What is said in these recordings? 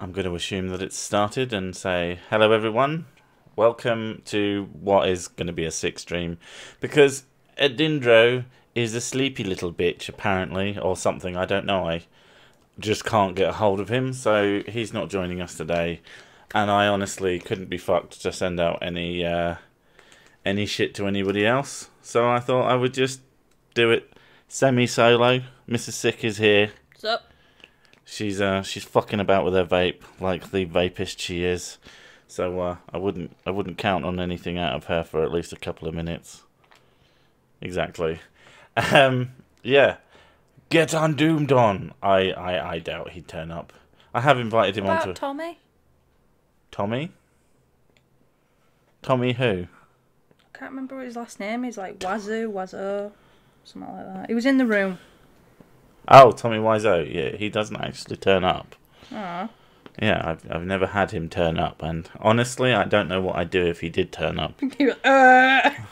I'm going to assume that it's started and say, hello everyone, welcome to what is going to be a sick stream, because Edindro is a sleepy little bitch apparently, or something, I don't know, I just can't get a hold of him, so he's not joining us today, and I honestly couldn't be fucked to send out any shit to anybody else, so I thought I would just do it semi-solo. Mrs. Sick is here. What's up? She's fucking about with her vape like the vapist she is. So I wouldn't count on anything out of her for at least a couple of minutes. Exactly. Yeah. Get on Doomed on. I doubt he'd turn up. I have invited him What onto about Tommy? Tommy? Tommy who? I can't remember what his last name is. Like Wazoo, something like that. He was in the room. Oh, Tommy Wiseau. Yeah, he doesn't actually turn up. Aww. Yeah, I've never had him turn up, and honestly, I don't know what I'd do if he did turn up. Hi,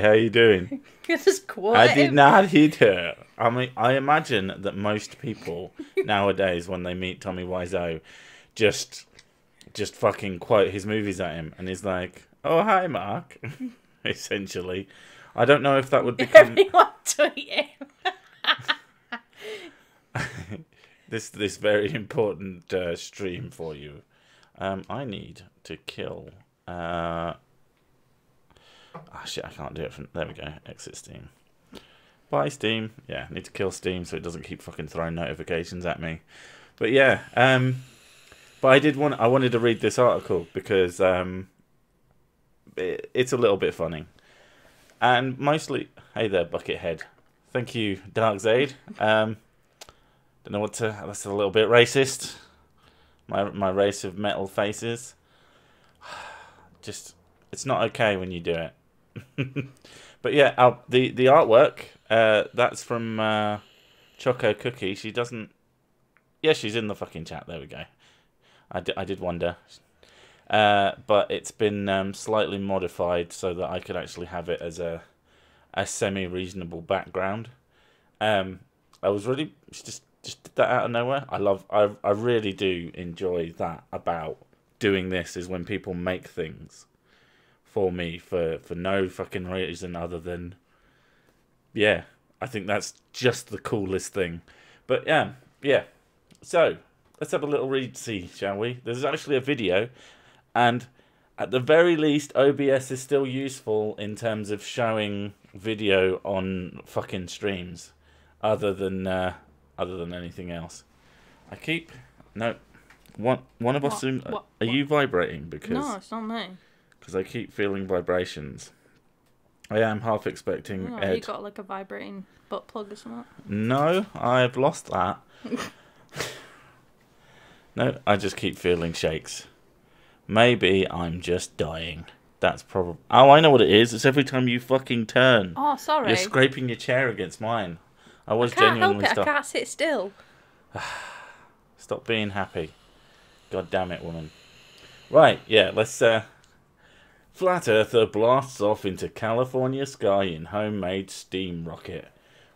how you doing? Just quote I did him. not hit her. I mean, I imagine that most people nowadays, when they meet Tommy Wiseau, just fucking quote his movies at him, and he's like, "Oh, hi, Mark." Essentially, I don't know if that would become Everyone tweet him. this very important stream for you. I need to kill. Shit! I can't do it from. There we go. Exit Steam. Bye Steam. Yeah, I need to kill Steam so it doesn't keep fucking throwing notifications at me. But yeah. But I wanted to read this article because it's a little bit funny, and mostly. Hey there, Buckethead. Thank you, Darkzade. Don't know what to. That's a little bit racist. My race of metal faces. Just, it's not okay when you do it. But yeah, the artwork. That's from Choco Cookie. She doesn't. Yeah, she's in the fucking chat. There we go. I did wonder. But it's been slightly modified so that I could actually have it as a semi-reasonable background. I was really just did that out of nowhere. I really do enjoy that about doing this, is when people make things for me for no fucking reason other than, yeah, I think that's just the coolest thing. But yeah. So let's have a little read-see, shall we? There's actually a video, and at the very least, OBS is still useful in terms of showing video on fucking streams, other than anything else. One of us. What? Are you vibrating? Because No, it's not me. I keep feeling vibrations. I am half expecting Oh, Ed. you got like a vibrating butt plug or something? No, I've lost that. No, I just keep feeling shakes. Maybe I'm just dying. That's probably... Oh, I know what it is. It's every time you fucking turn. Oh, sorry. You're scraping your chair against mine. I I was can't genuinely help it. I can't sit still. Stop being happy. God damn it, woman. Right, yeah, let's... Flat Earther blasts off into California sky in homemade steam rocket.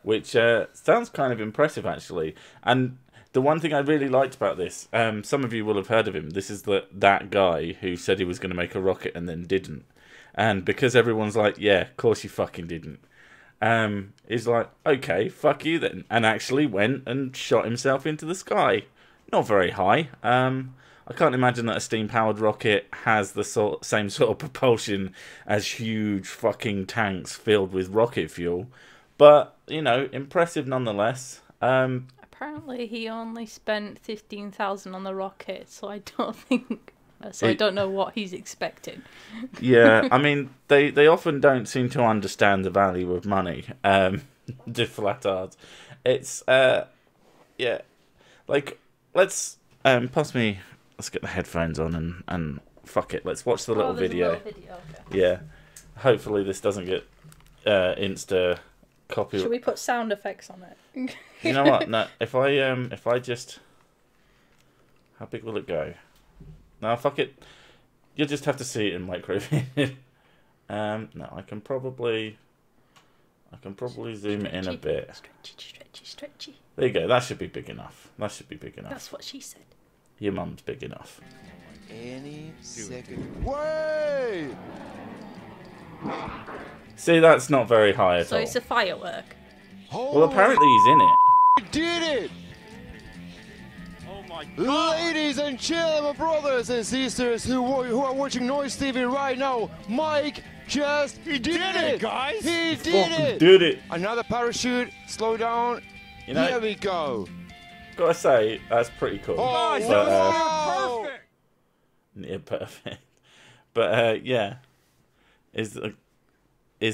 Which sounds kind of impressive, actually. And... the one thing I really liked about this, some of you will have heard of him. This is that guy who said he was going to make a rocket and then didn't. And because everyone's like, yeah, of course you fucking didn't. He's like, okay, fuck you then. And actually went and shot himself into the sky. Not very high. I can't imagine that a steam-powered rocket has the same sort of propulsion as huge fucking tanks filled with rocket fuel. But, you know, impressive nonetheless. Apparently, he only spent 15,000 on the rocket, so I don't think. So I don't know what he's expecting. Yeah, I mean, they often don't seem to understand the value of money. The flatards. It's yeah, like let's pass me. Let's get the headphones on and fuck it. Let's watch the little video. Okay. Yeah, hopefully this doesn't get insta copy. Should we put sound effects on it? You know what? No, if I just, how big will it go? No, fuck it. You'll just have to see it in microvision. No, I can probably zoom in a bit. Stretchy. There you go. That should be big enough. That's what she said. Your mum's big enough. Any second. Wait! See, that's not very high at So all. it's a firework. Well, apparently he's in it. I did it! Oh my God. Ladies and gentlemen, brothers and sisters who are watching Noise TV right now, Mike just did it, guys. He did it! Did it. Another parachute, slow down. You know, Here we go. gotta say, that's pretty cool. Oh, Guys, But, wow. perfect. near perfect. But yeah, is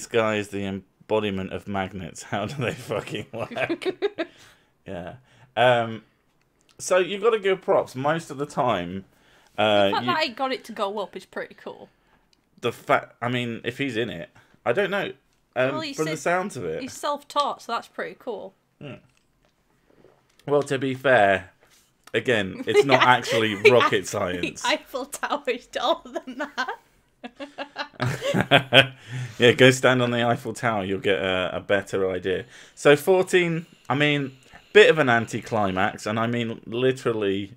guys the embodiment of magnets? How do they fucking work? Yeah. So you got to give props most of the time. The fact that I got it to go up is pretty cool. I mean, if he's in it, I don't know. Well, From the sounds of it. He's self-taught, so that's pretty cool. Well, to be fair, again, it's not actually rocket science. The Eiffel Tower is taller than that. Yeah, go stand on the Eiffel Tower, you'll get a better idea. So 14, I mean, bit of an anticlimax, and I mean literally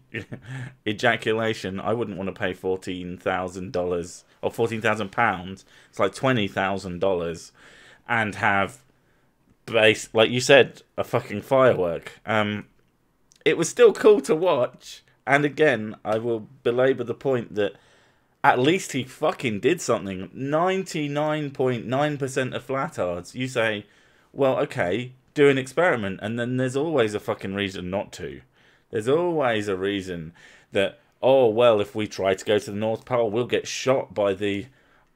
ejaculation. I wouldn't want to pay $14,000 or £14,000. It's like $20,000, and have like you said, a fucking firework. It was still cool to watch, and again, I will belabor the point that at least he fucking did something. 99.9% of flatards, you say, well, okay, do an experiment, and then there's always a fucking reason not to. There's always a reason that, oh, well, if we try to go to the North Pole, we'll get shot by the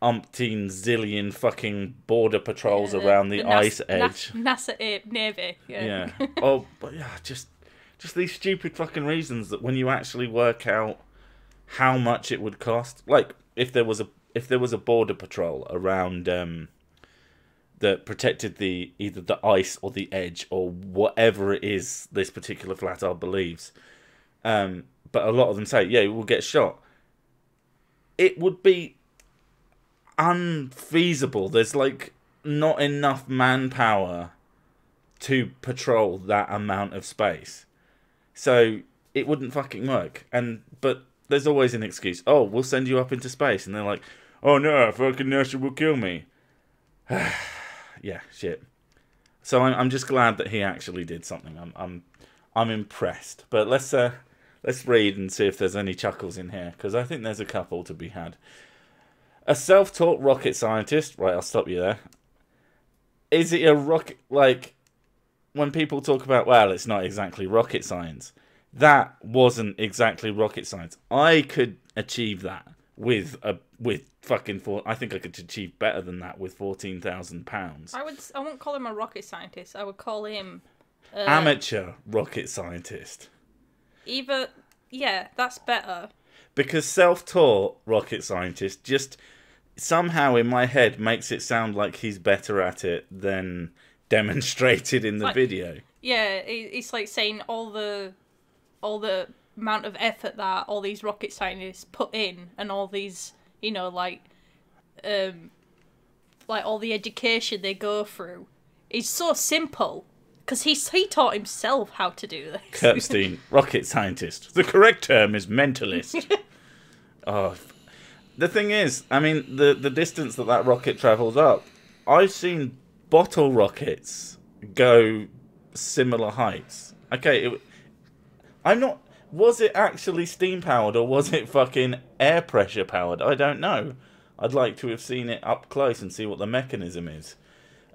umpteen zillion fucking border patrols around the ice edge. NASA Navy. Yeah. Oh, but yeah, just these stupid fucking reasons that when you actually work out how much it would cost, like if there was a border patrol around that protected either the ice or the edge or whatever it is this particular flatard believes, but a lot of them say, yeah, we'll get shot. It would be unfeasible. There's like not enough manpower to patrol that amount of space, so it wouldn't fucking work. But there's always an excuse. Oh, we'll send you up into space, and they're like, oh no, fucking NASA will kill me. Yeah, shit. So I'm just glad that he actually did something. I'm impressed. But let's read and see if there's any chuckles in here, because I think there's a couple to be had. A self-taught rocket scientist. Right, I'll stop you there. Is it a rocket? Like, when people talk about, well, it's not exactly rocket science. That wasn't exactly rocket science. I could achieve that with fucking I think I could achieve better than that with £14,000. I wouldn't call him a rocket scientist. I would call him Amateur rocket scientist. Yeah, that's better. Because self-taught rocket scientist just somehow in my head makes it sound like he's better at it than demonstrated in the video. Yeah, it's like saying all the amount of effort that all these rocket scientists put in, and all these, like all the education they go through is so simple, because he taught himself how to do this. Kirpstein, rocket scientist. The correct term is mentalist. Oh, the thing is, I mean, the distance that rocket travels up, I've seen bottle rockets go similar heights. Okay, was it actually steam powered or was it fucking air pressure powered? I don't know. I'd like to have seen it up close and see what the mechanism is.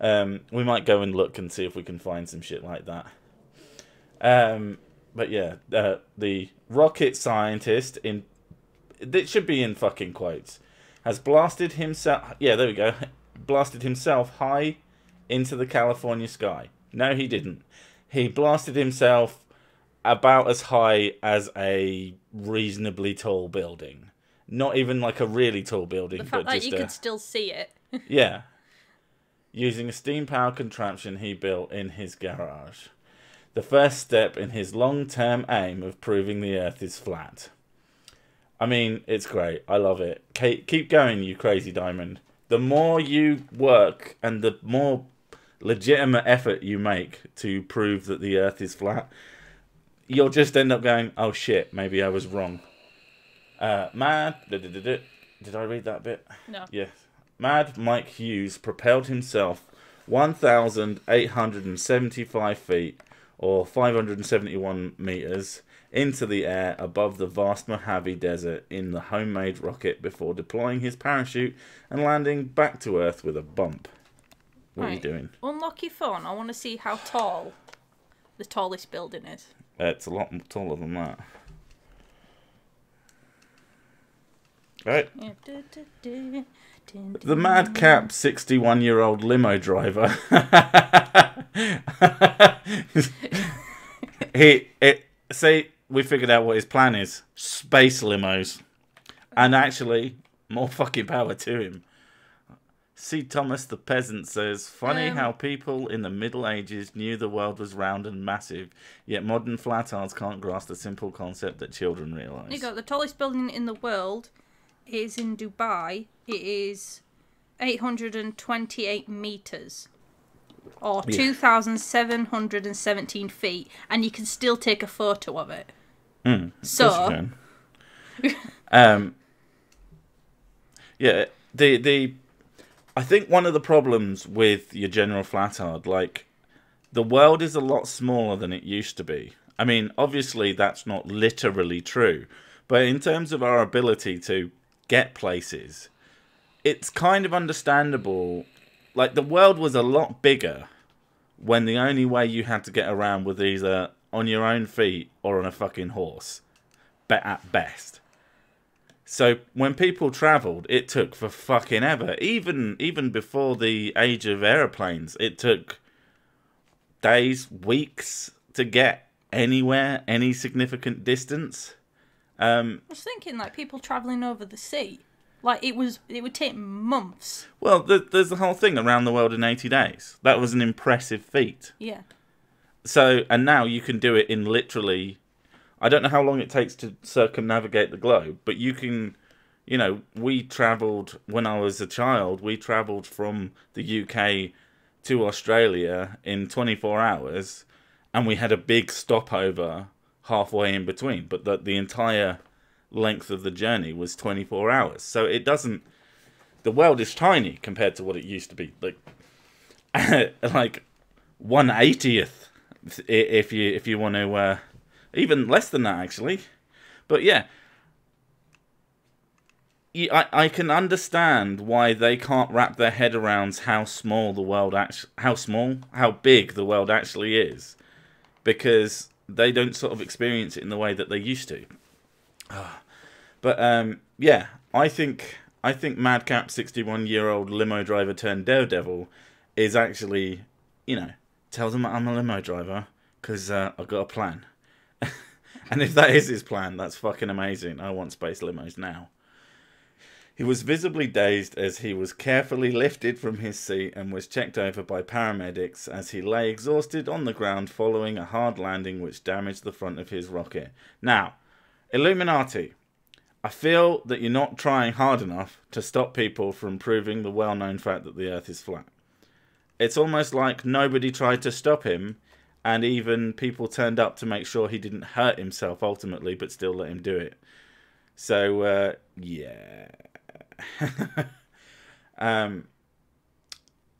We might go and look and see if we can find some shit like that. But yeah, the rocket scientist, it should be in fucking quotes, has blasted himself, yeah, there we go, blasted himself high into the California sky. No, he didn't. He blasted himself about as high as a reasonably tall building. Not even like a really tall building, The fact but that just you could still see it. yeah. Using a steam-powered contraption he built in his garage. The first step in his long-term aim of proving the Earth is flat. I mean, it's great. I love it. Keep going, you crazy diamond. The more you work and the more legitimate effort you make to prove that the Earth is flat, you'll just end up going, oh shit, maybe I was wrong. Mad. Did I read that bit? No. Yes. Mad Mike Hughes propelled himself 1,875 feet, or 571 meters, into the air above the vast Mojave Desert in the homemade rocket before deploying his parachute and landing back to Earth with a bump. What are you doing? Unlock your phone. I want to see how tall the tallest building is. It's a lot taller than that. Right. The madcap 61-year-old limo driver. See, we figured out what his plan is. Space limos. And actually, more fucking power to him. C. Thomas the Peasant says, funny how people in the Middle Ages knew the world was round and massive, yet modern flatards can't grasp the simple concept that children realise. You got the tallest building in the world is in Dubai. It is 828 meters, or 2,717 feet, and you can still take a photo of it. So, yeah, I think one of the problems with your general flatard, like, the world is a lot smaller than it used to be. I mean, obviously that's not literally true, but in terms of our ability to get places, it's kind of understandable. Like, the world was a lot bigger when the only way you had to get around was either on your own feet or on a fucking horse, at best. So when people travelled, it took for fucking ever. Even before the age of aeroplanes, it took days, weeks to get anywhere, any significant distance. I was thinking, like, people travelling over the sea. Like, it would take months. Well, there's the whole thing around the world in 80 days. That was an impressive feat. Yeah. So, and now you can do it in literally, I don't know how long it takes to circumnavigate the globe, but you can, you know, we travelled, when I was a child, we travelled from the UK to Australia in 24 hours, and we had a big stopover halfway in between, but the entire length of the journey was 24 hours. So it doesn't, the world is tiny compared to what it used to be. Like, like 1/80th, if you want to, even less than that actually. But yeah, I can understand why they can't wrap their head around how big the world actually is, because they don't sort of experience it in the way that they used to. But yeah, I think Madcap 61-year-old limo driver turned daredevil is actually, you know, tells them I'm a limo driver because I've got a plan. And if that is his plan, that's fucking amazing. I want space limos now. He was visibly dazed as he was carefully lifted from his seat and was checked over by paramedics as he lay exhausted on the ground following a hard landing which damaged the front of his rocket. Now, Illuminati, I feel that you're not trying hard enough to stop people from proving the well-known fact that the Earth is flat. It's almost like nobody tried to stop him, and even people turned up to make sure he didn't hurt himself ultimately, but still let him do it. So, yeah. Am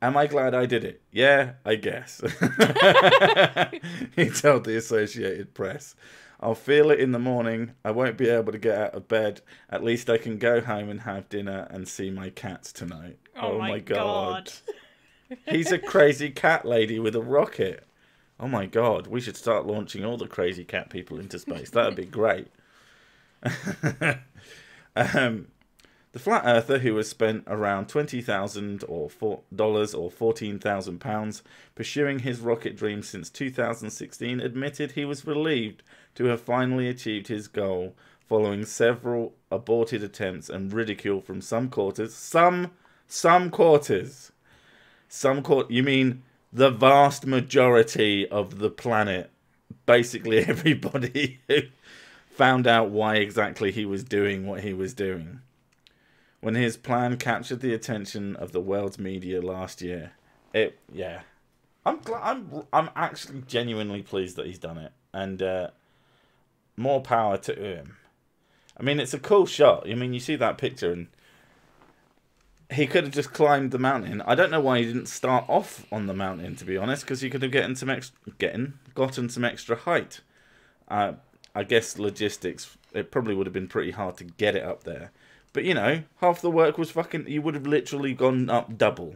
I glad I did it? Yeah, I guess. He told the Associated Press. I'll feel it in the morning. I won't be able to get out of bed. At least I can go home and have dinner and see my cats tonight. Oh my god. He's a crazy cat lady with a rocket. Oh my god. We should start launching all the crazy cat people into space. That would be great. The flat earther, who has spent around $20,000 or £14,000 pursuing his rocket dream since 2016, admitted he was relieved to have finally achieved his goal following several aborted attempts and ridicule from some quarters. You mean the vast majority of the planet? Basically everybody who found out why exactly he was doing what he was doing. When his plan captured the attention of the world's media last year, I'm actually genuinely pleased that he's done it, and more power to him. I mean, it's a cool shot. I mean, you see that picture, and he could have just climbed the mountain. I don't know why he didn't start off on the mountain, to be honest, because he could have gotten some extra height. I guess logistics, it probably would have been pretty hard to get it up there. But, you know, half the work was you would have literally gone up double.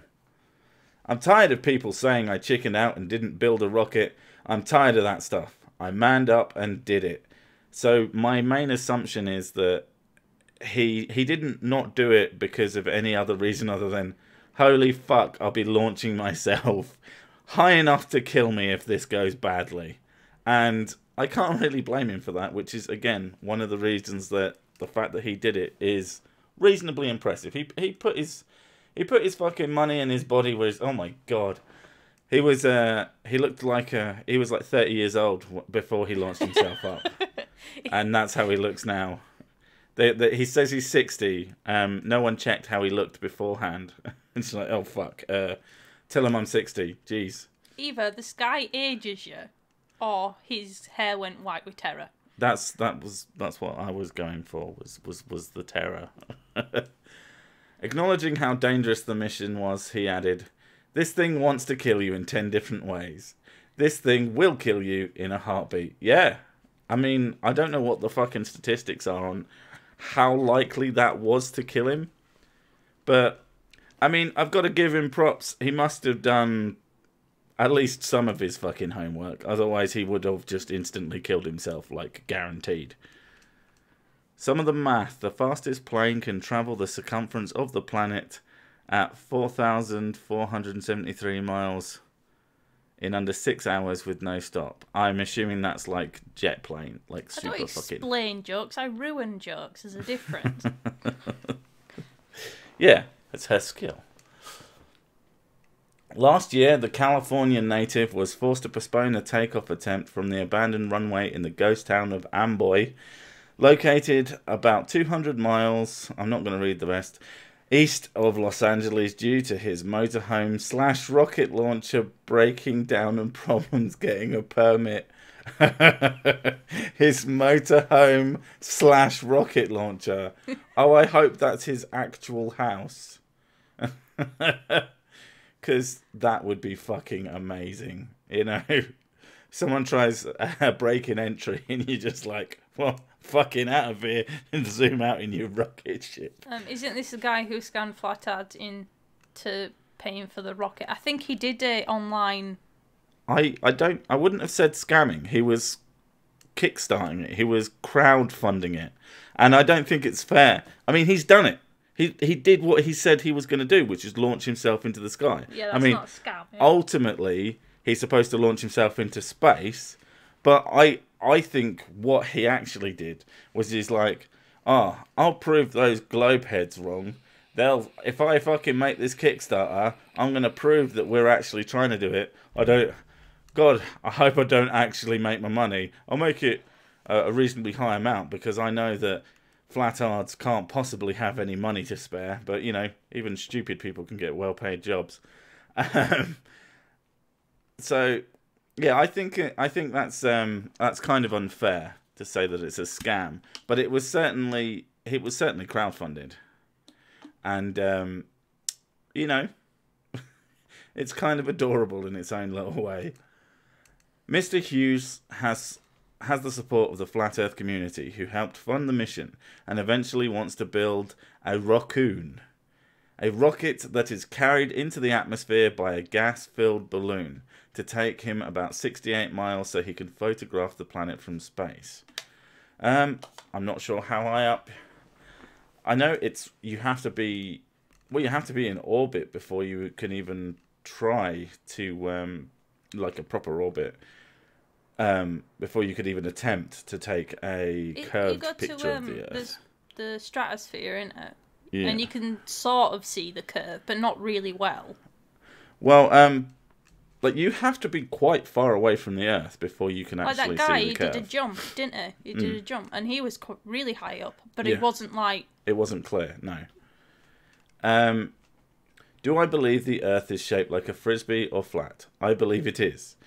I'm tired of people saying I chickened out and didn't build a rocket. I'm tired of that stuff. I manned up and did it. So my main assumption is that he didn't not do it because of any other reason other than, holy fuck, I'll be launching myself high enough to kill me if this goes badly. And I can't really blame him for that, which is, again, one of the reasons that the fact that he did it is reasonably impressive. He put his fucking money and his body where oh my god. He looked like he was like 30 years old before he launched himself up. And that's how he looks now. He says he's 60. No one checked how he looked beforehand. It's like, oh fuck. Tell him I'm 60. Jeez. Either this guy ages you, or his hair went white with terror. That's what I was going for. Was the terror. Acknowledging how dangerous the mission was, he added, "This thing wants to kill you in 10 different ways. This thing will kill you in a heartbeat." Yeah. I mean, I don't know what the fucking statistics are on how likely that was to kill him. But, I mean, I've got to give him props. He must have done at least some of his fucking homework. Otherwise, he would have just instantly killed himself, like, guaranteed. Some of the math. The fastest plane can travel the circumference of the planet at 4,473 miles in under 6 hours with no stop. I'm assuming that's like jet plane, like super fucking... I don't explain jokes, I ruin jokes. There's a difference. Yeah, it's her skill. Last year, the Californian native was forced to postpone a takeoff attempt from the abandoned runway in the ghost town of Amboy, located about 200 miles, I'm not going to read the rest, east of Los Angeles due to his motorhome/rocket launcher breaking down and problems getting a permit. His motorhome/rocket launcher. Oh, I hope that's his actual house. Because that would be fucking amazing. You know, someone tries a break-in entry and you're just like, well, fucking out of here and zoom out in your rocket ship. Isn't this the guy who scanned flat ads into paying for the rocket? I think he did it online. I wouldn't have said scamming. He was kickstarting it. He was crowdfunding it. And I don't think it's fair. I mean, he's done it. He did what he said he was going to do, which is launch himself into the sky. Yeah, that's not a scam. Yeah. Ultimately, he's supposed to launch himself into space, but I think what he actually did was he's like, I'll prove those globe heads wrong. If I fucking make this Kickstarter, I'm going to prove that we're actually trying to do it. God, I hope I don't actually make my money. I'll make it a reasonably high amount because I know that flatards can't possibly have any money to spare. But, you know, even stupid people can get well-paid jobs. So... yeah, I think that's kind of unfair to say that it's a scam, but it was certainly crowdfunded, and you know, it's kind of adorable in its own little way. Mr. Hughes has the support of the Flat Earth community, who helped fund the mission, and eventually wants to build a rockoon, a rocket that is carried into the atmosphere by a gas-filled balloon, to take him about 68 miles so he can photograph the planet from space. I'm not sure how high up. I know you have to be in orbit before you can even try to like a proper orbit. Before you could even attempt to take a curved picture of the Earth. The stratosphere, isn't it? Yeah. And you can sort of see the curve, but not really well. Well, like, you have to be quite far away from the Earth before you can actually see the curve. Like that guy, he did a jump, didn't he? He did a jump, and he was really high up, but it wasn't like... It wasn't clear, no. Do I believe the Earth is shaped like a frisbee or flat? I believe it is.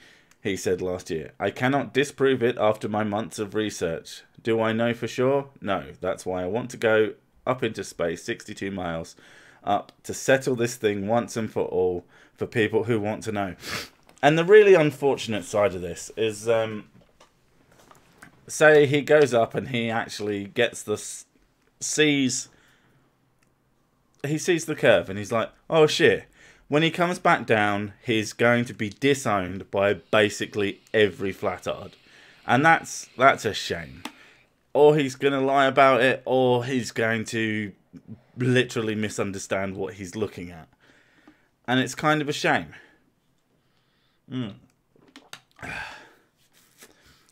he said last year. I cannot disprove it after my months of research. Do I know for sure? No. That's why I want to go up into space, 62 miles up, to settle this thing once and for all for people who want to know. And the really unfortunate side of this is, say he goes up and he actually gets sees the curve and he's like, oh shit. When he comes back down, he's going to be disowned by basically every flatard. And that's a shame. Or he's going to lie about it, or he's going to literally misunderstand what he's looking at. And it's kind of a shame.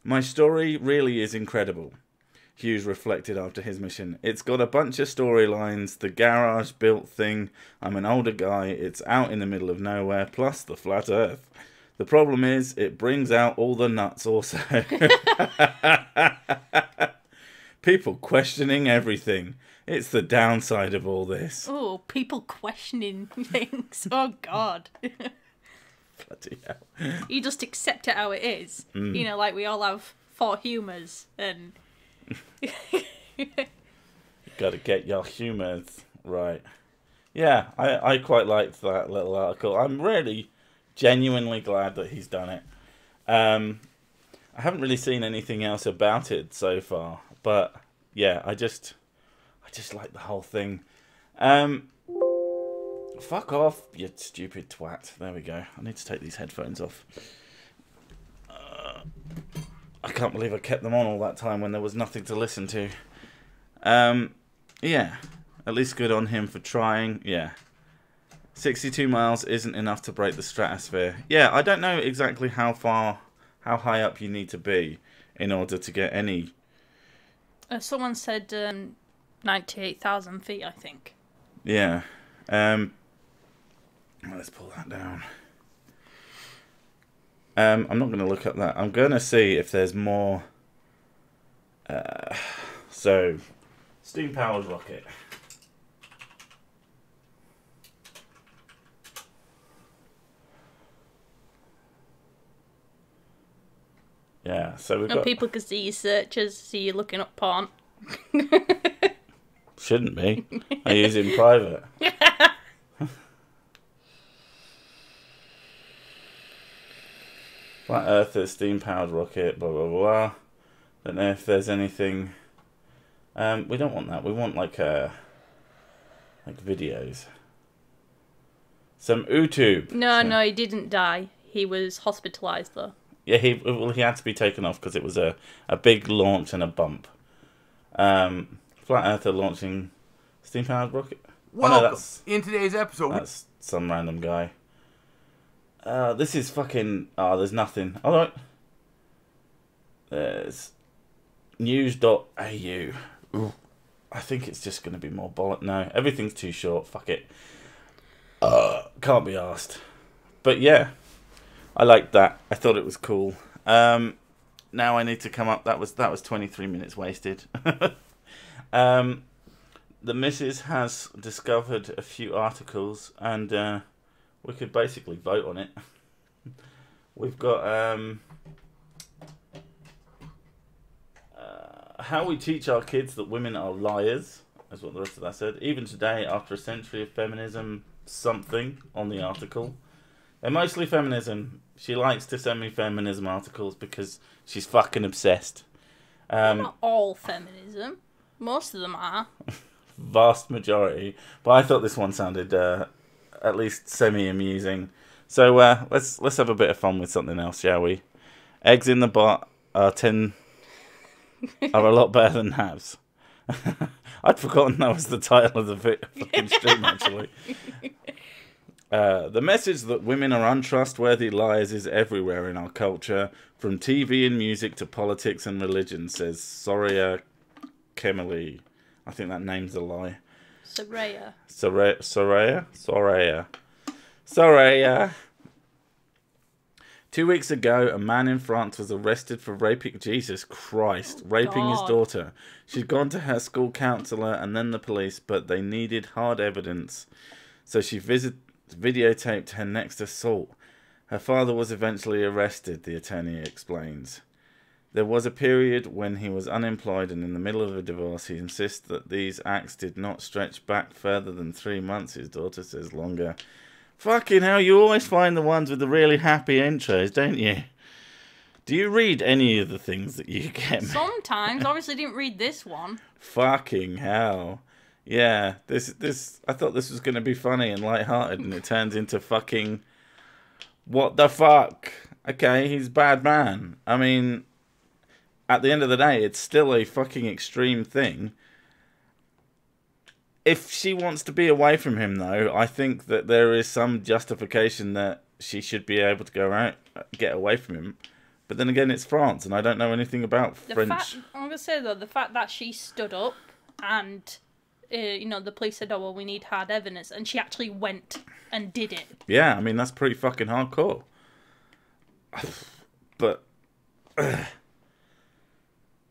My story really is incredible, Hughes reflected after his mission. It's got a bunch of storylines, the garage built thing, I'm an older guy, it's out in the middle of nowhere, plus the flat earth. The problem is, it brings out all the nuts also. People questioning everything. It's the downside of all this. Oh, people questioning things. Oh, God. Bloody hell. You just accept it how it is. You know, like we all have 4 humours and... You gotta get your humours right. Yeah, I quite liked that little article. I'm really genuinely glad that he's done it. I haven't really seen anything else about it so far, but yeah, I just like the whole thing. Fuck off, you stupid twat. There we go. I need to take these headphones off. I can't believe I kept them on all that time when there was nothing to listen to. Yeah, at least good on him for trying. Yeah. 62 miles isn't enough to break the stratosphere. Yeah, I don't know exactly how high up you need to be in order to get any... someone said 98,000 feet, I think. Yeah. Let's pull that down. I'm not going to look up that. I'm going to see if there's more... So, steam-powered rocket. Yeah, so we've got... people can see your searches, see you looking up porn. Shouldn't be. I use it in private. Flat Earther, steam-powered rocket, blah, blah, blah. Don't know if there's anything... we don't want that. We want, like videos. Some YouTube. No, he didn't die. He was hospitalised, though. Yeah, he had to be taken off because it was a big launch and a bump. Flat Earther launching steam-powered rocket. Welcome in today's episode. That's some random guy. This is fucking... Oh, there's nothing. All right. There's news.au. Ooh. I think it's just going to be more bollock. No, everything's too short. Fuck it. Can't be arsed. But yeah, I liked that. I thought it was cool. Now I need to come up. That was 23 minutes wasted. The missus has discovered a few articles, and we could basically vote on it. We've got how we teach our kids that women are liars, is what the rest of that said. Even today, after a century of feminism, something on the article. They're mostly feminism. She likes to send me feminism articles because she's fucking obsessed. Not all feminism. Most of them are. Vast majority. But I thought this one sounded at least semi-amusing. So let's have a bit of fun with something else, shall we? Eggs in the butt are a lot better than naps. I'd forgotten that was the title of the fucking stream, actually. The message that women are untrustworthy liars is everywhere in our culture, from TV and music to politics and religion, says Soraya Kemali. I think that name's a lie. Soraya. Soraya. 2 weeks ago, a man in France was arrested for raping his daughter. She'd gone to her school counsellor and then the police, but they needed hard evidence. So she videotaped her next assault. Her father was eventually arrested, the attorney explains. There was a period when he was unemployed and in the middle of a divorce. He insists that these acts did not stretch back further than 3 months. His daughter says longer. Fucking hell, you always find the ones with the really happy intros, don't you? Do you read any of the things that you get? Sometimes. Obviously didn't read this one. Fucking hell. Yeah, this. I thought this was going to be funny and lighthearted, and it turns into fucking... What the fuck? Okay, he's a bad man. I mean... At the end of the day, it's still a fucking extreme thing. If she wants to be away from him, though, I think that there is some justification that she should be able to go out, get away from him. But then again, it's France, and I don't know anything about French. I'm gonna say though, the fact that she stood up and, the police said, "Oh well, we need hard evidence," and she actually went and did it. Yeah, I mean that's pretty fucking hardcore. But.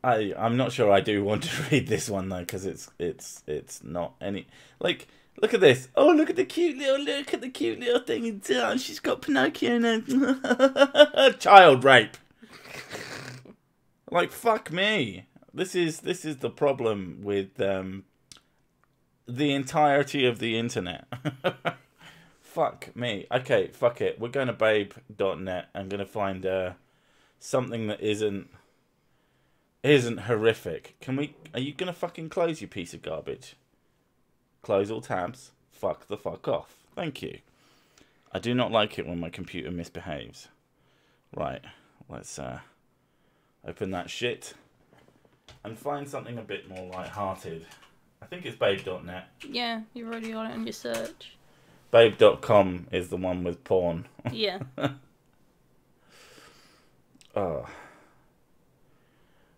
I'm not sure I do want to read this one though, because it's not any like. Look at this! Oh, look at the cute little thing in town. She's got Pinocchio and child rape. Like fuck me. This is the problem with the entirety of the internet. Fuck me. Okay, fuck it. We're going to babe.net. I'm going to find something that isn't horrific. Are you gonna fucking close, you piece of garbage? Close all tabs. Fuck the fuck off. Thank you. I do not like it when my computer misbehaves. Right, let's open that shit and find something a bit more light-hearted. I think it's babe.net. Yeah, you've already got it on your search. Babe.com is the one with porn. Yeah. Oh.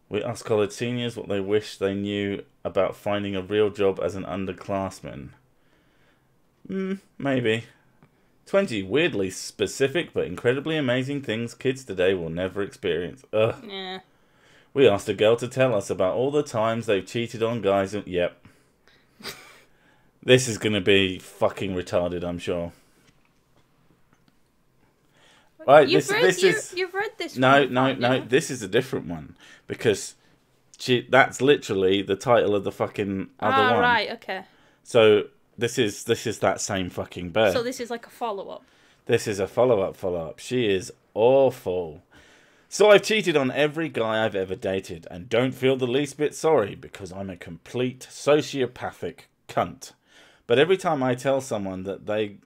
We asked college seniors what they wish they knew about finding a real job as an underclassman. Maybe. 20 weirdly specific but incredibly amazing things kids today will never experience. Ugh. Yeah. We asked a girl to tell us about all the times they've cheated on guys and... Yep. This is going to be fucking retarded, I'm sure. Right, You've read this one. No. This is a different one because that's literally the title of the fucking other one. Right, okay. So this is that same fucking bird. So this is like a follow-up. This is a follow-up. She is awful. So I've cheated on every guy I've ever dated and don't feel the least bit sorry because I'm a complete sociopathic cunt. But every time I tell someone that, they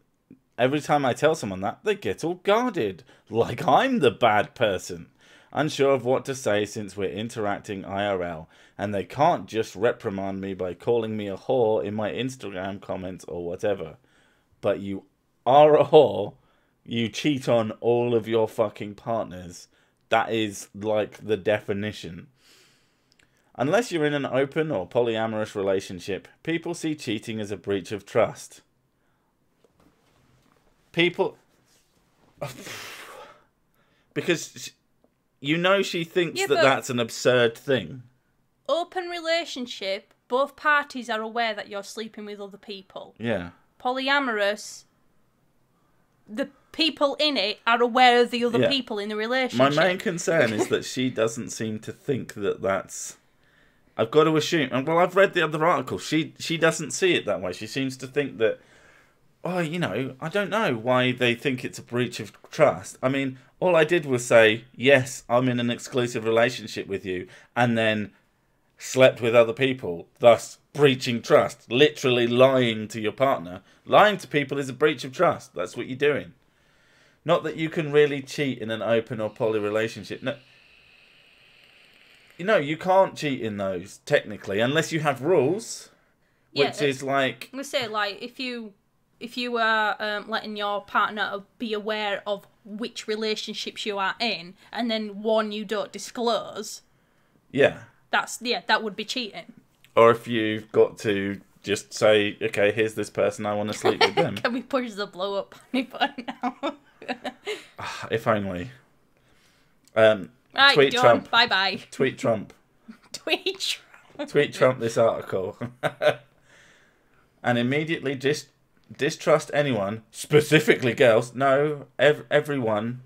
get all guarded, like I'm the bad person, unsure of what to say since we're interacting IRL, and they can't just reprimand me by calling me a whore in my Instagram comments or whatever. But you are a whore, you cheat on all of your fucking partners. That is like the definition. Unless you're in an open or polyamorous relationship, people see cheating as a breach of trust. People... Because, she thinks that's an absurd thing. Open relationship, both parties are aware that you're sleeping with other people. Yeah. Polyamorous, the people in it are aware of the other people in the relationship. My main concern is that she doesn't seem to think that that's... I've got to assume... Well, I've read the other article. She doesn't see it that way. She seems to think that... Oh, I don't know why they think it's a breach of trust. I mean, all I did was say, yes, I'm in an exclusive relationship with you, and then slept with other people, thus breaching trust. Literally lying to your partner. Lying to people is a breach of trust. That's what you're doing. Not that you can really cheat in an open or poly relationship. No. You can't cheat in those, technically, unless you have rules, which is like... I'm going to say, like, if you are letting your partner be aware of which relationships you are in, and then one you don't disclose... Yeah. That would be cheating. Or if you've got to just say, okay, here's this person, I want to sleep with them. Can we push the blow up panic button now? If only. Right, tweet done. Trump. Bye-bye. Tweet Trump. Tweet Trump. Tweet Trump this article. And immediately just distrust anyone, specifically girls. No, everyone.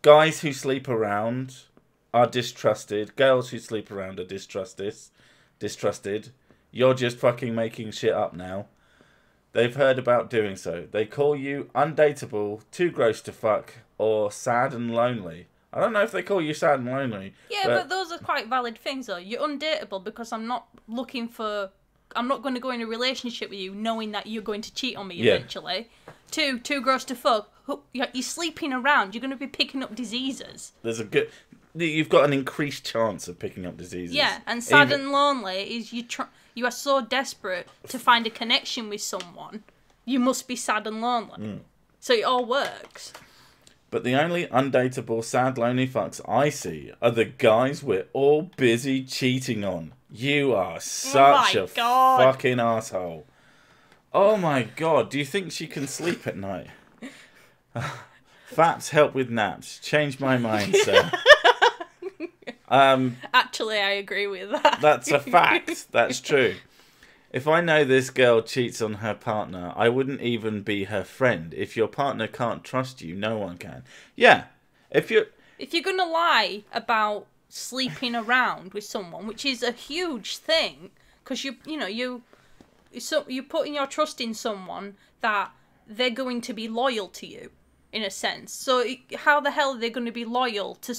Guys who sleep around are distrusted. Girls who sleep around are distrusted. You're just fucking making shit up now. They've heard about doing so. They call you undateable, too gross to fuck, or sad and lonely. I don't know if they call you sad and lonely. Yeah, but those are quite valid things, though. You're undateable because I'm not going to go in a relationship with you knowing that you're going to cheat on me eventually. Too gross to fuck. You're sleeping around. You're going to be picking up diseases. You've got an increased chance of picking up diseases. Yeah, and sad and lonely is you are so desperate to find a connection with someone, you must be sad and lonely. So it all works. But the only undateable, sad, lonely fucks I see are the guys we're all busy cheating on. You are such a fucking asshole. Oh my god, do you think she can sleep at night? Faps help with naps. Change my mind, sir. Actually, I agree with that. That's a fact. That's true. If I know this girl cheats on her partner, I wouldn't even be her friend. If your partner can't trust you, no one can. Yeah. If you're gonna lie about sleeping around with someone, which is a huge thing, because you're putting your trust in someone that they're going to be loyal to you, in a sense. So how the hell are they going to be loyal to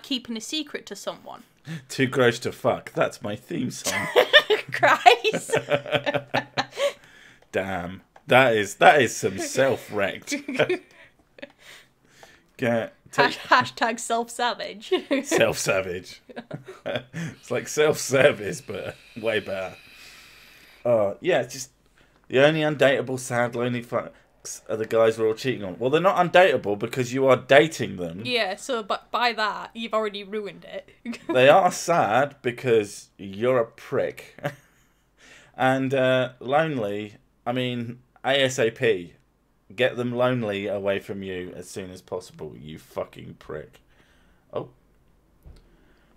keeping a secret to someone? Too gross to fuck. That's my theme song. Christ. Damn. That is some self-wrecked. Hashtag self-savage. Self-savage. It's like self-service, but way better. Yeah, just the only undateable, sad, lonely fucks are the guys we're all cheating on. Well, they're not undateable because you are dating them. Yeah, so but by that, you've already ruined it. They are sad because you're a prick. And lonely, I mean, ASAP. Get them lonely away from you as soon as possible, you fucking prick. Oh.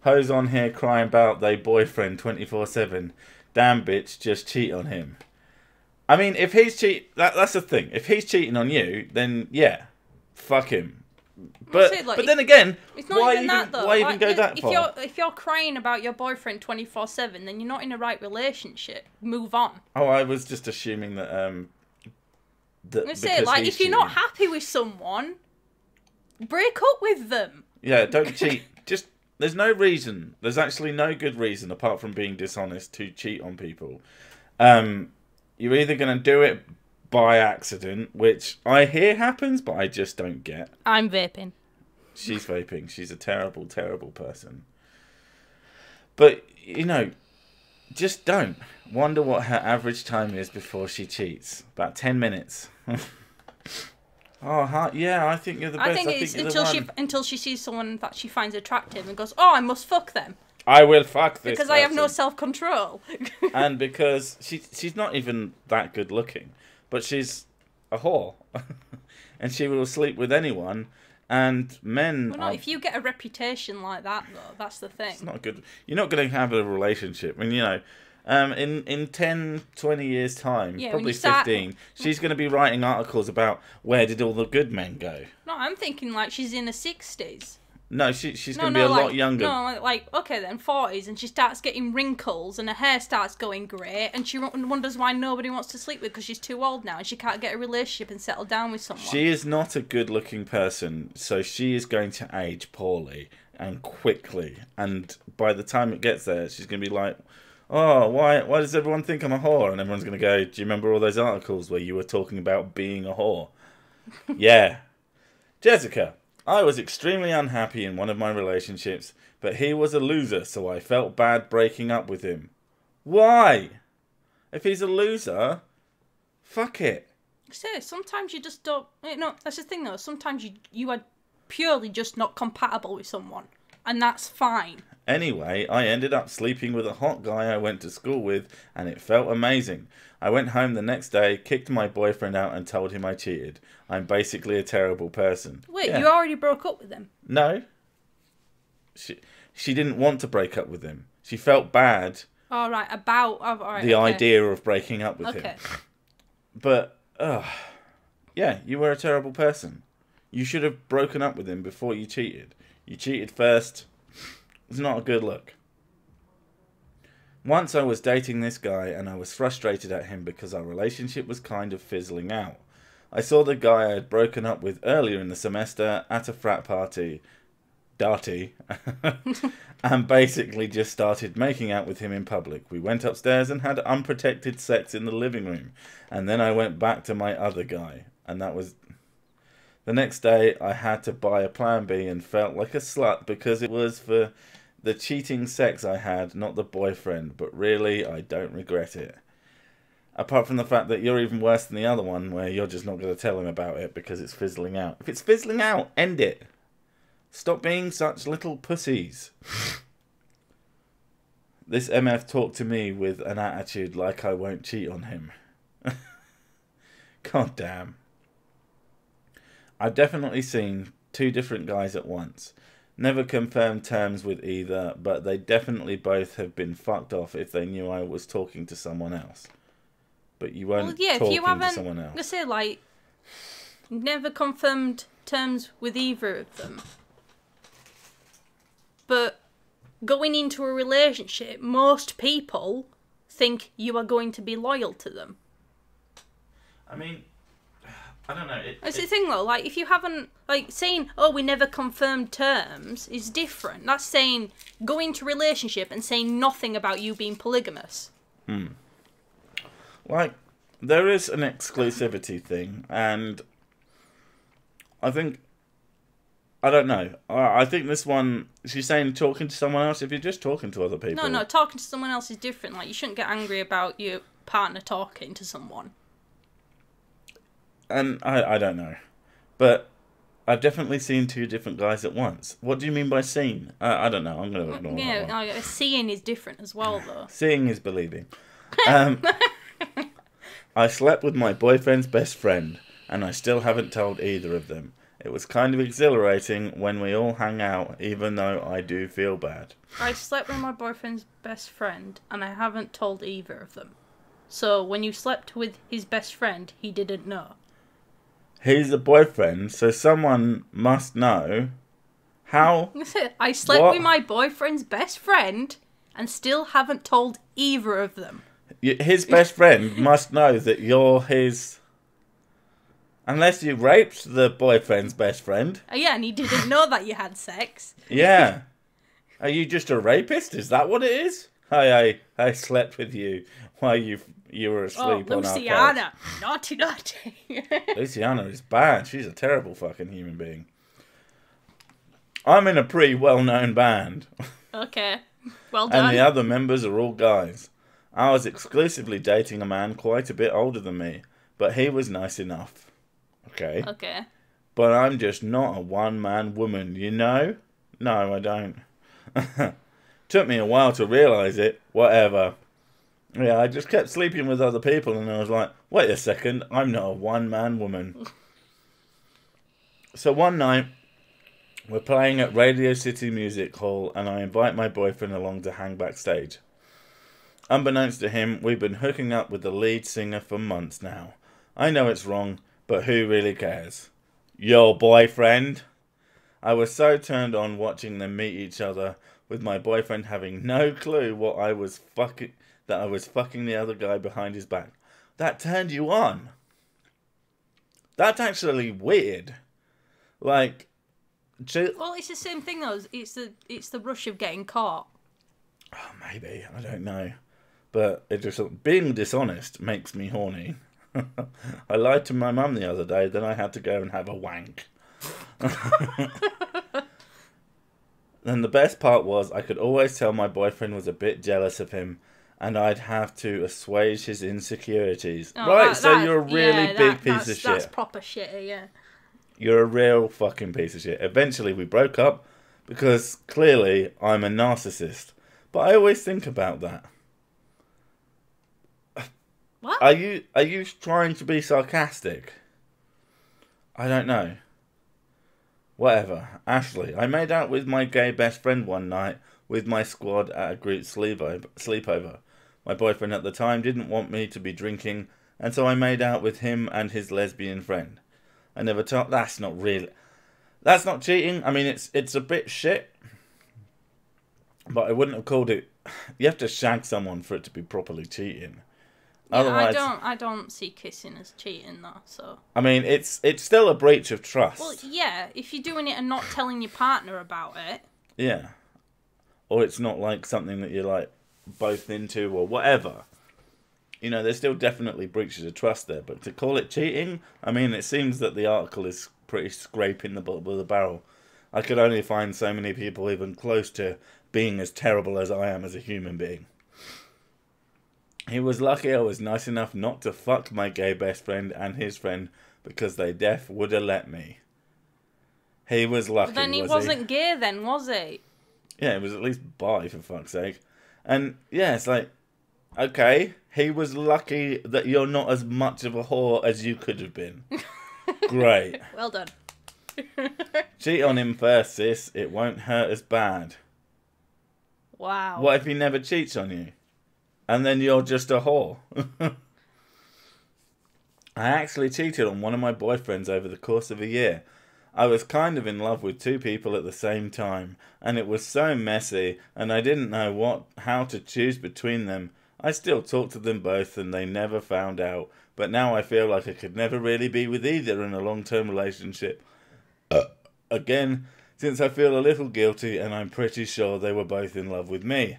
Hoes on here crying about they boyfriend 24/7. Damn bitch, just cheat on him. I mean, if he's that's the thing. If he's cheating on you, then yeah, fuck him. But then again, why even go that far? If you're crying about your boyfriend 24/7, then you're not in the right relationship. Move on. Oh, I was just assuming that if you're not happy with someone, break up with them. Yeah, don't cheat. There's no reason. There's actually no good reason apart from being dishonest to cheat on people. You're either going to do it by accident, which I hear happens, but I just don't get. I'm vaping. She's vaping. She's a terrible, terrible person. But, just don't. Wonder what her average time is before she cheats. About 10 minutes. Yeah, I think you're the best. I think it's until she sees someone that she finds attractive and goes, oh, I must fuck them. I will fuck this because person. I have no self-control. And because she's not even that good looking, but she's a whore. And she will sleep with anyone. And men if you get a reputation like that, though, that's the thing. It's not good. You're not going to have a relationship. I mean, in 10, 20 years' time, probably 15, she's going to be writing articles about where did all the good men go. No, I'm thinking like she's in her 60s. No, she's going to be a lot younger. No, okay then, 40s, and she starts getting wrinkles and her hair starts going grey, and she wonders why nobody wants to sleep with because she's too old now and she can't get a relationship and settle down with someone. She is not a good-looking person, so she is going to age poorly and quickly, and by the time it gets there, she's going to be like, oh, why does everyone think I'm a whore? And everyone's going to go, do you remember all those articles where you were talking about being a whore? Yeah. Jessica, I was extremely unhappy in one of my relationships, but he was a loser, so I felt bad breaking up with him. Why? If he's a loser, fuck it. So sometimes you just don't... that's the thing though. Sometimes you are purely just not compatible with someone, and that's fine. Anyway, I ended up sleeping with a hot guy I went to school with, and it felt amazing. I went home the next day, kicked my boyfriend out, and told him I cheated. I'm basically a terrible person. Wait, you already broke up with him? No. She didn't want to break up with him. She felt bad. All right, idea of breaking up with him. But Yeah, you were a terrible person. You should have broken up with him before you cheated. You cheated first. It's not a good look. Once I was dating this guy and I was frustrated at him because our relationship was kind of fizzling out. I saw the guy I had broken up with earlier in the semester at a frat party, Darty, and basically just started making out with him in public. We went upstairs and had unprotected sex in the living room, and then I went back to my other guy, and that was... The next day I had to buy a plan B and felt like a slut because it was for the cheating sex I had, not the boyfriend, but really I don't regret it. Apart from the fact that you're even worse than the other one, where you're just not going to tell him about it because it's fizzling out. If it's fizzling out, end it. Stop being such little pussies. This MF talked to me with an attitude like I won't cheat on him. God damn. I've definitely seen 2 different guys at once. Never confirmed terms with either, but they definitely both have been fucked off if they knew I was talking to someone else. But you weren't talking to someone else. Let's say, like, never confirmed terms with either of them. But going into a relationship, most people think you are going to be loyal to them. I mean, I don't know. That's the thing, though. Like, if you haven't... Like, saying, oh, we never confirmed terms is different. That's saying, go into a relationship and saying nothing about you being polygamous. Like, there is an exclusivity thing, and I think... I don't know. I think this one... She's saying talking to someone else. If you're just talking to other people... No, talking to someone else is different. Like, you shouldn't get angry about your partner talking to someone. And I don't know. But I've definitely seen 2 different guys at once. What do you mean by seen? I don't know. I'm going to ignore that one. Yeah, seeing is different as well, though. Seeing is believing. I slept with my boyfriend's best friend, and I still haven't told either of them. It was kind of exhilarating when we all hang out, even though I do feel bad. I slept with my boyfriend's best friend, and I haven't told either of them. So, when you slept with his best friend, he didn't know. He's a boyfriend, so someone must know. How? I slept with my boyfriend's best friend, and still haven't told either of them. His best friend must know that you're his... Unless you raped the boyfriend's best friend. Yeah, and he didn't know that you had sex. Yeah. Are you just a rapist? Is that what it is? I slept with you while you were asleep on our couch. Luciana. Naughty. Luciana is bad. She's a terrible fucking human being. I'm in a pretty well-known band. Okay. Well done. And the other members are all guys. I was exclusively dating a man quite a bit older than me, but he was nice enough. Okay. But I'm just not a one-man woman, you know? No, I don't. Took me a while to realise it. Whatever. Yeah, I just kept sleeping with other people and I was like, wait a second, I'm not a one-man woman. So one night, we're playing at Radio City Music Hall and I invite my boyfriend along to hang backstage. Unbeknownst to him, we've been hooking up with the lead singer for months now. I know it's wrong, but who really cares? Your boyfriend? I was so turned on watching them meet each other, with my boyfriend having no clue that I was fucking the other guy behind his back. That turned you on? That's actually weird. Like... Well, it's the same thing though. It's the rush of getting caught. Oh, maybe. I don't know. But it just... Being dishonest makes me horny. I lied to my mum the other day, then I had to go and have a wank. Then the best part was I could always tell my boyfriend was a bit jealous of him, and I'd have to assuage his insecurities. Oh, right, so you're a really big piece of shit. That's proper shit, yeah. You're a real fucking piece of shit. Eventually we broke up, because clearly I'm a narcissist. But I always think about that. What? Are you trying to be sarcastic? I don't know. Whatever. Ashley, I made out with my gay best friend one night with my squad at a group sleepover. My boyfriend at the time didn't want me to be drinking and so I made out with him and his lesbian friend. I never told... That's not cheating. I mean, it's a bit shit, but I wouldn't have called it... You have to shag someone for it to be properly cheating. Yeah, Otherwise, I don't see kissing as cheating though. So I mean, it's still a breach of trust. well, yeah, if you're doing it and not telling your partner about it. Yeah, or it's not like something that you're like both into or whatever. You know, there's still definitely breaches of trust there. But to call it cheating, I mean, it seems that the article is pretty scraping the bottom of the barrel. I could only find so many people even close to being as terrible as I am as a human being. He was lucky I was nice enough not to fuck my gay best friend and his friend because they def would have let me. He was lucky, But then he wasn't gay then, was he? Yeah, it was at least bi, for fuck's sake. And, yeah, it's like, okay, he was lucky that you're not as much of a whore as you could have been. Great. Well done. Cheat on him first, sis. It won't hurt as bad. Wow. What if he never cheats on you? And then you're just a whore. I actually cheated on one of my boyfriends over the course of a year. I was kind of in love with two people at the same time, and it was so messy, and I didn't know how to choose between them. I still talk to them both, and they never found out, but now I feel like I could never really be with either in a long-term relationship. Again, since I feel a little guilty, and I'm pretty sure they were both in love with me.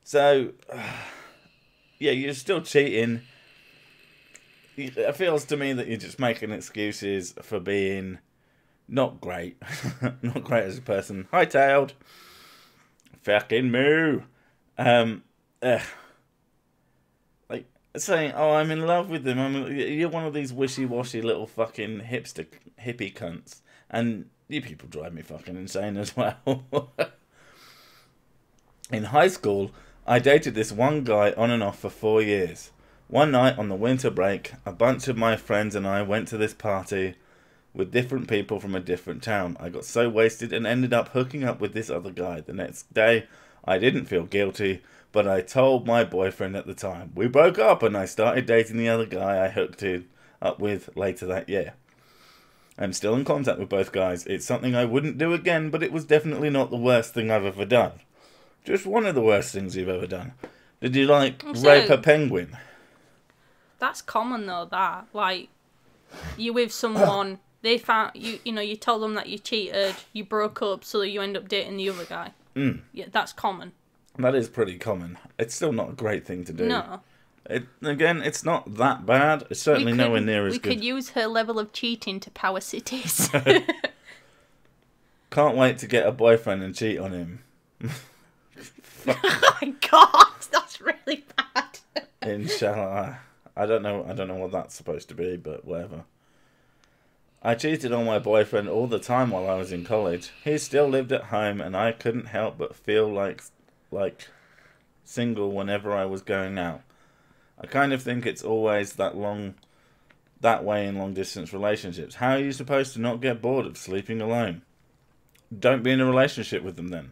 So... yeah, you're still cheating. It feels to me that you're just making excuses for being not great. Not great as a person. Hightailed. Fucking moo. Like, saying, oh, I'm in love with them. You're one of these wishy-washy little fucking hippie cunts. And you people drive me fucking insane as well. In high school... I dated this one guy on and off for 4 years. One night on the winter break, a bunch of my friends and I went to this party with different people from a different town. I got so wasted and ended up hooking up with this other guy. The next day, I didn't feel guilty, but I told my boyfriend at the time. We broke up and I started dating the other guy I hooked up with later that year. I'm still in contact with both guys. It's something I wouldn't do again, but it was definitely not the worst thing I've ever done. Just one of the worst things you've ever done. Did you, like, rape a penguin? That's common, though, that. Like, you're with someone, they found, you told them that you cheated, you broke up, so that you end up dating the other guy. Mm. Yeah, that's common. That is pretty common. It's still not a great thing to do. No. Again, it's not that bad. It's certainly nowhere near as good. We could use her level of cheating to power cities. Can't wait to get a boyfriend and cheat on him. Oh my god, that's really bad. Inshallah. I don't know what that's supposed to be, but whatever. I cheated on my boyfriend all the time while I was in college. He still lived at home, and I couldn't help but feel like single whenever I was going out. I kind of think it's always that way in long distance relationships. How are you supposed to not get bored of sleeping alone? Don't be in a relationship with them then.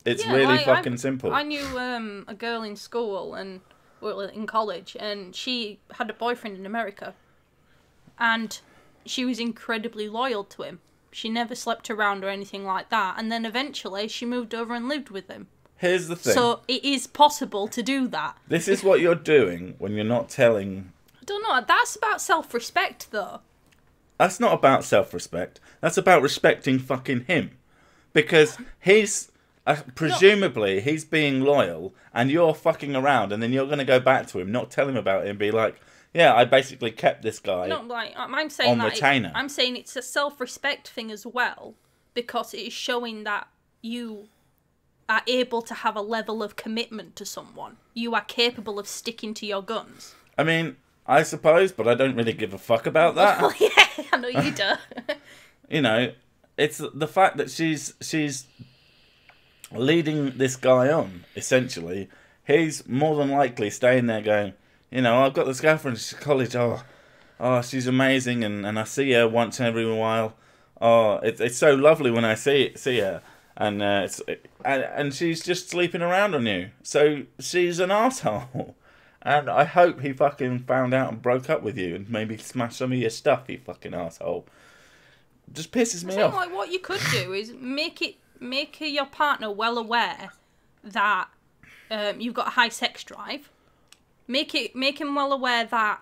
It's really fucking simple. I knew a girl in school and in college, and she had a boyfriend in America, and she was incredibly loyal to him. She never slept around or anything like that, and then eventually she moved over and lived with him. Here's the thing. So it is possible to do that. This is what you're doing when you're not telling... I don't know, that's about self-respect though. That's not about self-respect. That's about respecting fucking him. Because he's... presumably, he's being loyal, and you're fucking around, and then you're going to go back to him, not tell him about it, and be like, yeah, I basically kept this guy I'm saying on retainer. I'm saying it's a self-respect thing as well, because it is showing that you are able to have a level of commitment to someone. You are capable of sticking to your guns. I mean, I suppose, but I don't really give a fuck about that. Well, yeah, I know you do. You know, it's the fact that she's leading this guy on, essentially. He's more than likely staying there going, you know, I've got this girlfriend at college, oh, she's amazing, and I see her once every while. Oh, it's so lovely when I see her, and she's just sleeping around on you. So she's an asshole, And I hope he fucking found out and broke up with you and maybe smashed some of your stuff, you fucking asshole. Just pisses me off. Like, what you could do is make your partner well aware that you've got a high sex drive. Make him well aware that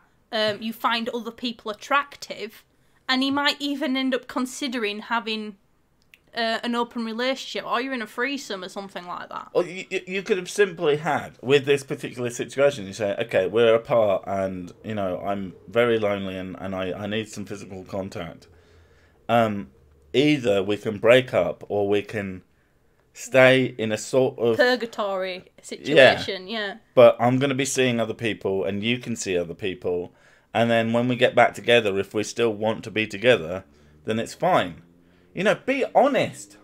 you find other people attractive, and he might even end up considering having an open relationship, or you're in a threesome or something like that. Or you could have simply had, with this particular situation, you say, okay, we're apart and, you know, I'm very lonely and I need some physical contact. Either we can break up or we can stay in a sort of... purgatory situation, yeah. But I'm going to be seeing other people and you can see other people. And then when we get back together, if we still want to be together, then it's fine. You know, be honest.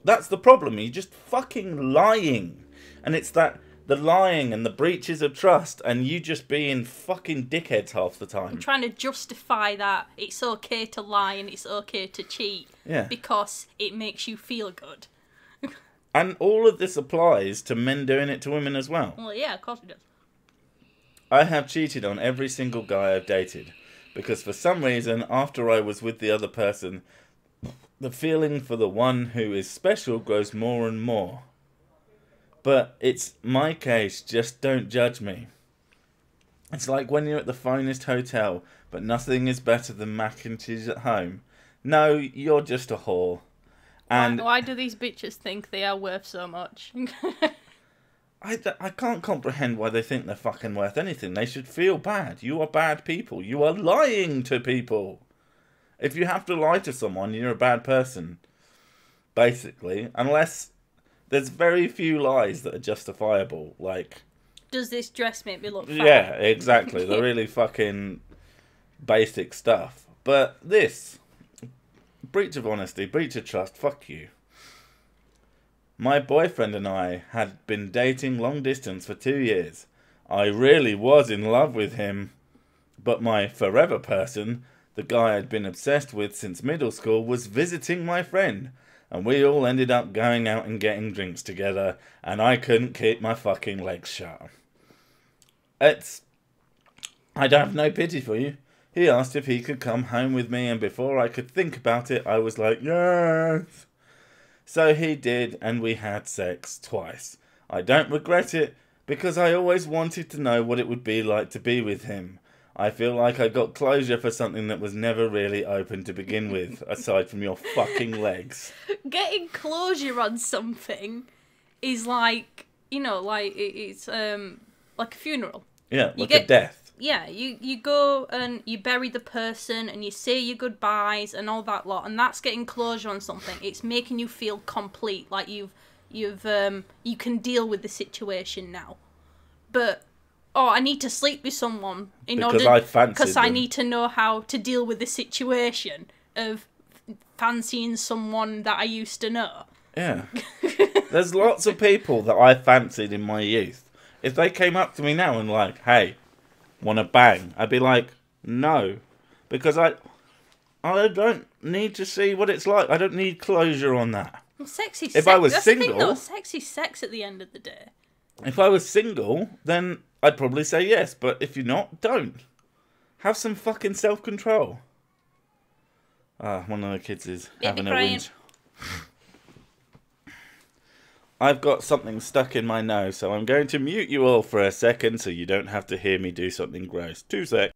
That's the problem. You're just fucking lying. And it's that the lying and the breaches of trust and you just being fucking dickheads half the time. I'm trying to justify that it's okay to lie and it's okay to cheat. Yeah. Because it makes you feel good. And all of this applies to men doing it to women as well. Well, yeah, of course it does. I have cheated on every single guy I've dated. Because for some reason, after I was with the other person, the feeling for the one who is special grows more and more. But it's my case, just don't judge me. It's like when you're at the finest hotel, but nothing is better than mac and cheese at home. No, you're just a whore. And why do these bitches think they are worth so much? I can't comprehend why they think they're fucking worth anything. They should feel bad. You are bad people. You are lying to people. If you have to lie to someone, you're a bad person. Basically. Unless there's very few lies that are justifiable. Like, does this dress make me look fat? Yeah, exactly. The really fucking basic stuff. But this, breach of honesty, breach of trust, fuck you. My boyfriend and I had been dating long distance for 2 years. I really was in love with him. But my forever person, the guy I'd been obsessed with since middle school, was visiting my friend. And we all ended up going out and getting drinks together. And I couldn't keep my fucking legs shut. I'd have no pity for you. He asked if he could come home with me, and before I could think about it, I was like, yes. So he did, and we had sex twice. I don't regret it, because I always wanted to know what it would be like to be with him. I feel like I got closure for something that was never really open to begin with, aside from your fucking legs. Getting closure on something is like, you know, like it's like a funeral. Yeah, like a death. Yeah, you go and you bury the person and you say your goodbyes and all that lot, and that's getting closure on something. It's making you feel complete, like you can deal with the situation now. But I need to sleep with someone because I need to know how to deal with the situation of fancying someone that I used to know. Yeah. There's lots of people that I fancied in my youth. If they came up to me now and like, hey, wanna bang? I'd be like, no. Because I don't need to see what it's like. I don't need closure on that. Well, sex is if sex. I was That's single, the thing, though. Sex is sex at the end of the day. If I was single, then I'd probably say yes. But if you're not, don't. Have some fucking self-control. One of the kids is having a whinge. I've got something stuck in my nose, so I'm going to mute you all for a second so you don't have to hear me do something gross. 2 secs.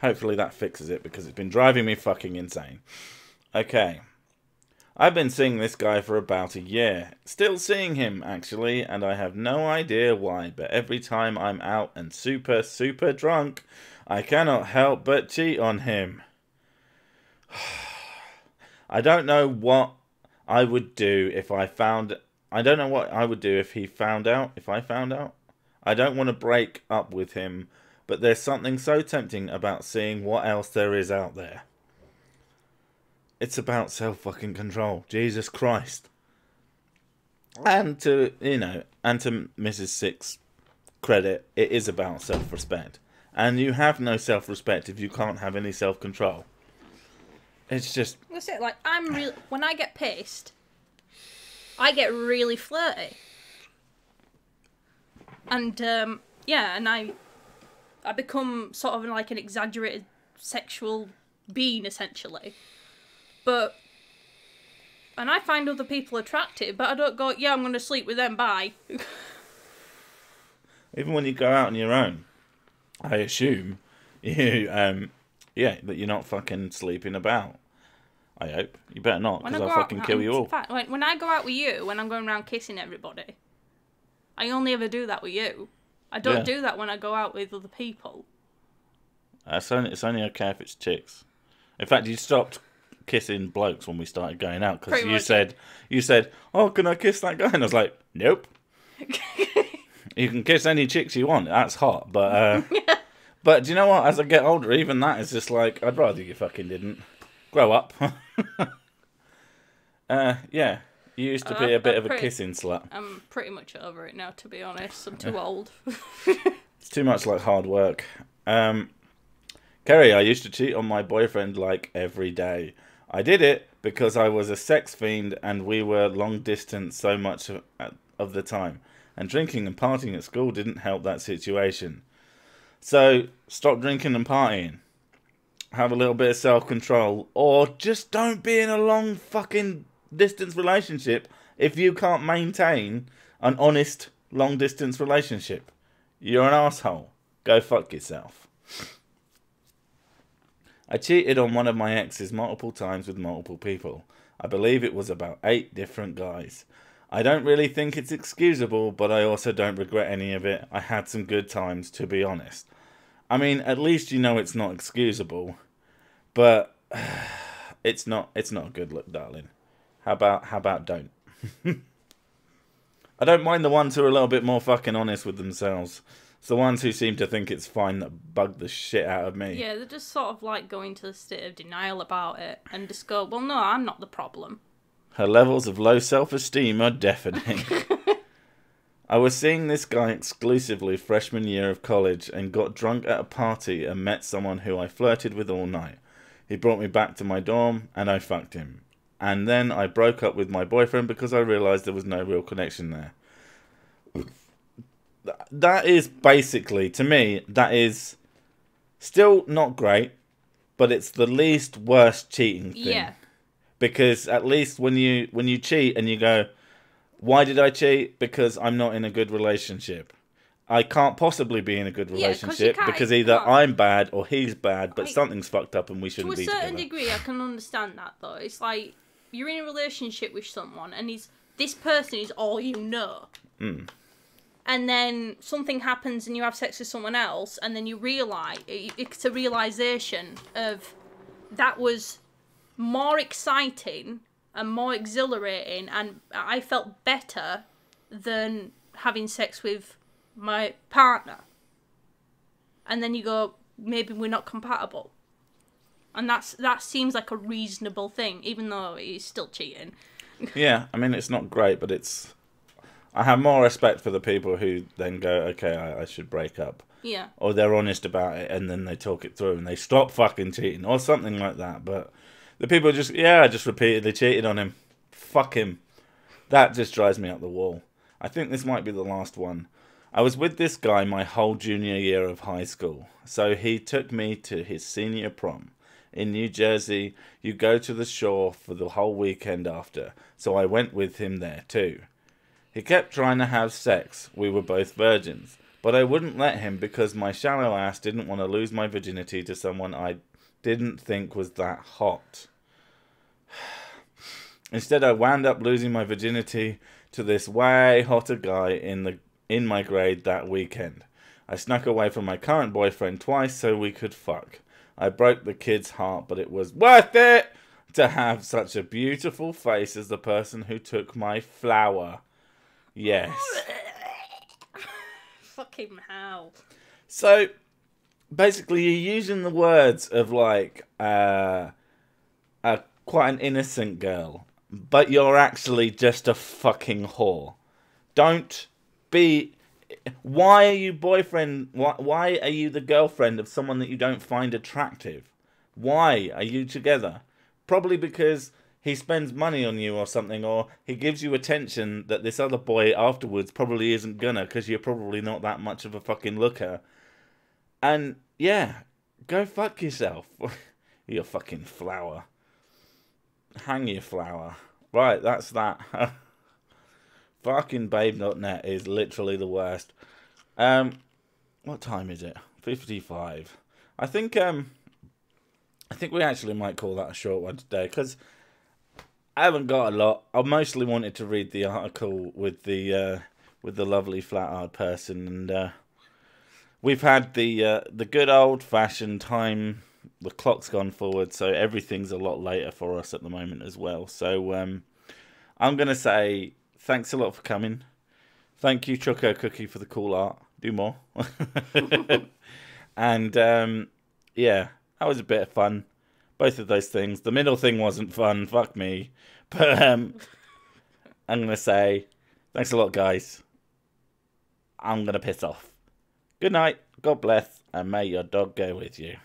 Hopefully that fixes it, because it's been driving me fucking insane. Okay. I've been seeing this guy for about a year. Still seeing him, actually, and I have no idea why, but every time I'm out and super, super drunk, I cannot help but cheat on him. I don't know what I would do if I found... I don't know what I would do if he found out, if I found out. I don't want to break up with him, but there's something so tempting about seeing what else there is out there. It's about self-fucking control. Jesus Christ. And to, and to Mrs. Six's credit, it is about self-respect. And you have no self-respect if you can't have any self-control. It's just... That's it. Like, when I get pissed, I get really flirty. And, and I become sort of like an exaggerated sexual being, essentially. And I find other people attractive, but I don't go, yeah, I'm going to sleep with them, bye. Even when you go out on your own, I assume you, that you're not fucking sleeping about. I hope. You better not, because I'll fucking kill you all. In fact, when I go out with you, when I'm going around kissing everybody, I only ever do that with you. I don't do that when I go out with other people. It's only okay if it's chicks. In fact, you stopped kissing blokes when we started going out, because you said, oh, can I kiss that guy? And I was like, nope. You can kiss any chicks you want. That's hot. But but do you know what? As I get older, even that is just like, I'd rather you fucking didn't. Grow up. Yeah. You used to be a bit of a kissing slut. I'm pretty much over it now, to be honest. I'm too old. It's too much like hard work. Kerry, I used to cheat on my boyfriend like every day. I did it because I was a sex fiend and we were long distance so much of the time. And drinking and partying at school didn't help that situation. So, stop drinking and partying. Have a little bit of self-control. Or just don't be in a long fucking distance relationship if you can't maintain an honest long distance relationship. You're an asshole. Go fuck yourself. I cheated on one of my exes multiple times with multiple people. I believe it was about 8 different guys. I don't really think it's excusable, but I also don't regret any of it. I had some good times, to be honest. I mean, at least you know it's not excusable. But it's not a good look, darling. How about don't? I don't mind the ones who are a little bit more fucking honest with themselves. It's the ones who seem to think it's fine that bug the shit out of me. Yeah, they're just sort of like going to the state of denial about it and just go, well, no, I'm not the problem. Her levels of low self-esteem are deafening. I was seeing this guy exclusively freshman year of college and got drunk at a party and met someone who I flirted with all night. He brought me back to my dorm and I fucked him. And then I broke up with my boyfriend because I realised there was no real connection there. That is basically, to me, that is still not great, but it's the least worst cheating thing. Yeah. Because at least when you cheat and you go, why did I cheat? Because I'm not in a good relationship. I can't possibly be in a good relationship because either I'm bad or he's bad, but something's fucked up and we shouldn't be together. To a certain degree, I can understand that, though. It's like, you're in a relationship with someone and this person is all you know. Mm. And then something happens and you have sex with someone else and then you realise, it's a realisation of that was more exciting and more exhilarating and I felt better than having sex with my partner. And then you go, maybe we're not compatible. And that seems like a reasonable thing, even though he's still cheating. Yeah, I mean, it's not great, but it's... I have more respect for the people who then go, okay, I should break up. Yeah. Or they're honest about it and then they talk it through and they stop fucking cheating or something like that. But the people just, I just repeatedly cheated on him. Fuck him. That just drives me up the wall. I think this might be the last one. I was with this guy my whole junior year of high school. So he took me to his senior prom. In New Jersey, you go to the shore for the whole weekend after. So I went with him there too. He kept trying to have sex. We were both virgins. But I wouldn't let him because my shallow ass didn't want to lose my virginity to someone I didn't think was that hot. Instead, I wound up losing my virginity to this way hotter guy in my grade that weekend. I snuck away from my current boyfriend twice so we could fuck. I broke the kid's heart, but it was worth it to have such a beautiful face as the person who took my flower. Yes. Fucking hell. So, basically, you're using the words of, like, quite an innocent girl, but you're actually just a fucking whore. Don't be... Why are you boyfriend... Why are you the girlfriend of someone that you don't find attractive? Why are you together? Probably because he spends money on you or something, or he gives you attention that this other boy afterwards probably isn't gonna, because you're probably not that much of a fucking looker. And yeah, go fuck yourself. You fucking flower. Hang your flower. Right, that's that. Fucking babe.net is literally the worst. What time is it? 55. I think we actually might call that a short one today, because I haven't got a lot. I mostly wanted to read the article with the lovely flat-eyed person, and we've had the good old-fashioned time. The clock's gone forward, so everything's a lot later for us at the moment as well. So I'm gonna say thanks a lot for coming. Thank you, Choco Cookie, for the cool art. Do more. And yeah, that was a bit of fun. Both of those things. The middle thing wasn't fun. Fuck me. But I'm gonna say thanks a lot, guys. I'm gonna piss off. Good night. God bless, and may your dog go with you.